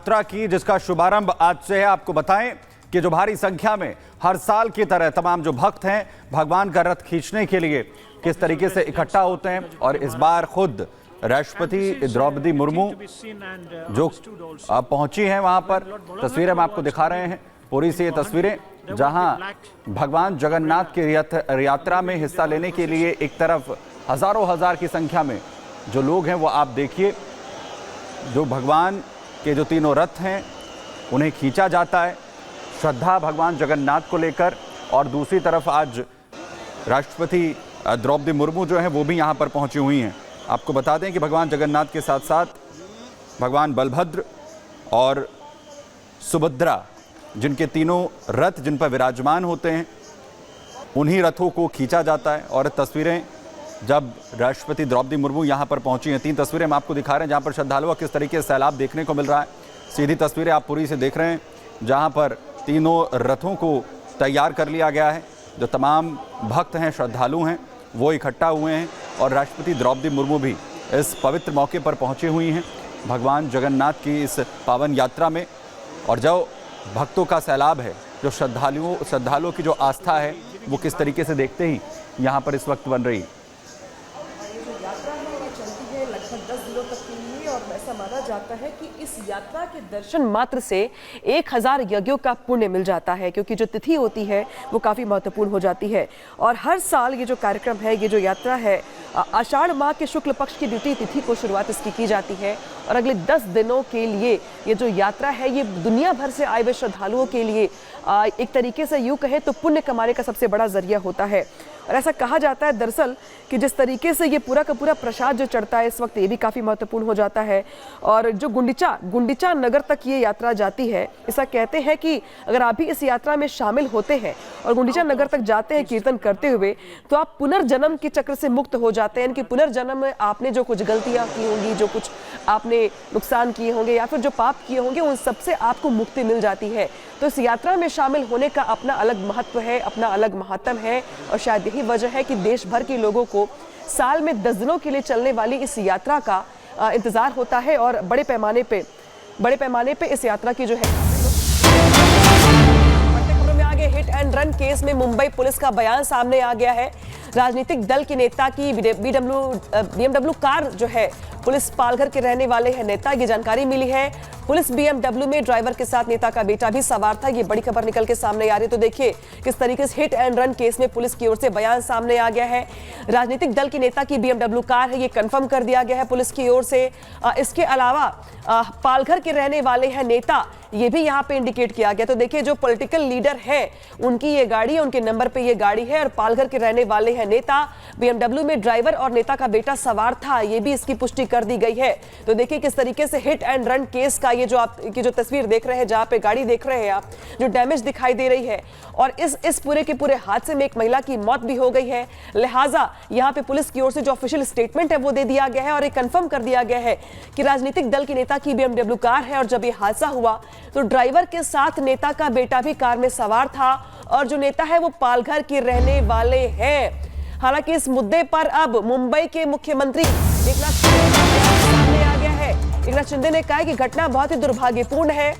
यात्रा की, जिसका शुभारंभ आज से है। आपको बताएं कि जो भारी संख्या में हर साल की तरह तमाम जो भक्त हैं भगवान का रथ खींचने के लिए किस तरीके से इकट्ठा होते हैं, और इस बार खुद राष्ट्रपति द्रौपदी मुर्मू जो पहुंची हैं वहां पर। तस्वीरें हम आपको दिखा रहे हैं, पूरी से ये तस्वीरें जहां भगवान जगन्नाथ की यात्रा में हिस्सा लेने के लिए एक तरफ हजार की संख्या में जो लोग हैं वो आप देखिए, जो भगवान के जो तीनों रथ हैं उन्हें खींचा जाता है, श्रद्धा भगवान जगन्नाथ को लेकर। और दूसरी तरफ आज राष्ट्रपति द्रौपदी मुर्मू जो है वो भी यहाँ पर पहुँची हुई हैं। आपको बता दें कि भगवान जगन्नाथ के साथ साथ भगवान बलभद्र और सुभद्रा, जिनके तीनों रथ जिन पर विराजमान होते हैं, उन्हीं रथों को खींचा जाता है। और तस्वीरें जब राष्ट्रपति द्रौपदी मुर्मू यहाँ पर पहुँची हैं, 3 तस्वीरें हम आपको दिखा रहे हैं जहाँ पर श्रद्धालुओं किस तरीके से सैलाब देखने को मिल रहा है। सीधी तस्वीरें आप पूरी से देख रहे हैं जहाँ पर तीनों रथों को तैयार कर लिया गया है। जो तमाम भक्त हैं, श्रद्धालु हैं, वो इकट्ठा हुए हैं और राष्ट्रपति द्रौपदी मुर्मू भी इस पवित्र मौके पर पहुँची हुई हैं भगवान जगन्नाथ की इस पावन यात्रा में। और जो भक्तों का सैलाब है, जो श्रद्धालुओं की जो आस्था है, वो किस तरीके से देखते ही यहाँ पर इस वक्त बन रही है। यात्रा है ये चलती है लगभग 10 दिनों तक के लिए, और ऐसा माना जाता है कि इस यात्रा के दर्शन मात्र से 1000 यज्ञों का पुण्य मिल जाता है, क्योंकि जो तिथि होती है वो काफ़ी महत्वपूर्ण हो जाती है। और हर साल ये जो कार्यक्रम है, ये जो यात्रा है, आषाढ़ माह के शुक्ल पक्ष की द्वितीय तिथि को शुरुआत इसकी की जाती है, और अगले 10 दिनों के लिए ये जो यात्रा है ये दुनिया भर से आए हुए श्रद्धालुओं के लिए एक तरीके से यूँ कहे तो पुण्य कमाने का सबसे बड़ा जरिया होता है। और ऐसा कहा जाता है दरअसल कि जिस तरीके से ये पूरा का पूरा प्रसाद जो चढ़ता है इस वक्त, ये भी काफ़ी महत्वपूर्ण हो जाता है। और जो गुंडीचा नगर तक ये यात्रा जाती है, ऐसा कहते हैं कि अगर आप भी इस यात्रा में शामिल होते हैं और गुंडीचा नगर तक जाते हैं कीर्तन करते हुए, तो आप पुनर्जन्म के चक्र से मुक्त हो जाते हैं। कि पुनर्जन्म में आपने जो कुछ गलतियाँ की होंगी, जो कुछ आपने नुकसान किए होंगे या फिर जो पाप किए होंगे, उन सबसे आपको मुक्ति मिल जाती है। तो इस यात्रा में शामिल होने का अपना अलग महत्व है, अपना अलग महात्म है, और शायद यही वजह है कि देश भर के लोगों को साल में 10 दिनों के लिए चलने वाली इस यात्रा का इंतजार होता है। और बड़े पैमाने पे इस यात्रा की जो है। खबरों में आगे हिट एंड रन केस में मुंबई पुलिस का बयान सामने आ गया है। राजनीतिक दल के नेता की BMW कार जो है, पुलिस पालघर के रहने वाले हैं नेता, ये जानकारी मिली है। पुलिस BMW में ड्राइवर के साथ नेता का बेटा भी सवार था। ये बड़ी खबर निकल के सामने आ रही है। तो देखिए किस तरीके से हिट एंड रन केस में पुलिस की ओर से बयान सामने आ गया है। राजनीतिक दल की नेता की BMW कार है, ये कंफर्म कर दिया गया है पुलिस की ओर से। इसके अलावा पालघर के रहने वाले हैं नेता, ये भी यहाँ पे इंडिकेट किया गया। तो देखिए जो पॉलिटिकल लीडर है उनकी ये गाड़ी है, उनके नंबर पे ये गाड़ी है, और पालघर के रहने वाले हैं नेता, BMW में ड्राइवर और नेता का बेटा सवार था, ये भी इसकी पुष्टि कर दी गई है। तो देखिए किस तरीके से हिट एंड रन केस का ये जो आपकी जो तस्वीर देख रहे हैं, जहाँ पे गाड़ी देख रहे हैं आप, जो डैमेज दिखाई दे रही है, और इस पूरे के पूरे हादसे में एक महिला की मौत भी हो गई है। लिहाजा यहाँ पे पुलिस की ओर से जो ऑफिशियल स्टेटमेंट है वो दे दिया गया है, और ये कंफर्म कर दिया गया है कि राजनीतिक दल के नेता की BMW कार है, और जब ये हादसा हुआ तो ड्राइवर के साथ नेता का बेटा भी कार में सवार था, और जो नेता है वो पालघर के रहने वाले हैं। हालांकि इस मुद्दे पर अब मुंबई के मुख्यमंत्री एकनाथ शिंदे का सामने आ गया है। एकनाथ शिंदे ने कहा कि घटना बहुत ही दुर्भाग्यपूर्ण है,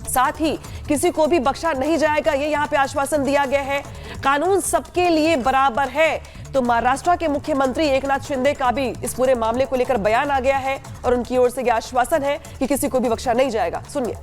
साथ ही किसी को भी बख्शा नहीं जाएगा, ये यहाँ पे आश्वासन दिया गया है। कानून सबके लिए बराबर है। तो महाराष्ट्र के मुख्यमंत्री एकनाथ शिंदे का भी इस पूरे मामले को लेकर बयान आ गया है, और उनकी ओर से यह आश्वासन है कि किसी को भी बख्शा नहीं जाएगा। सुनिए।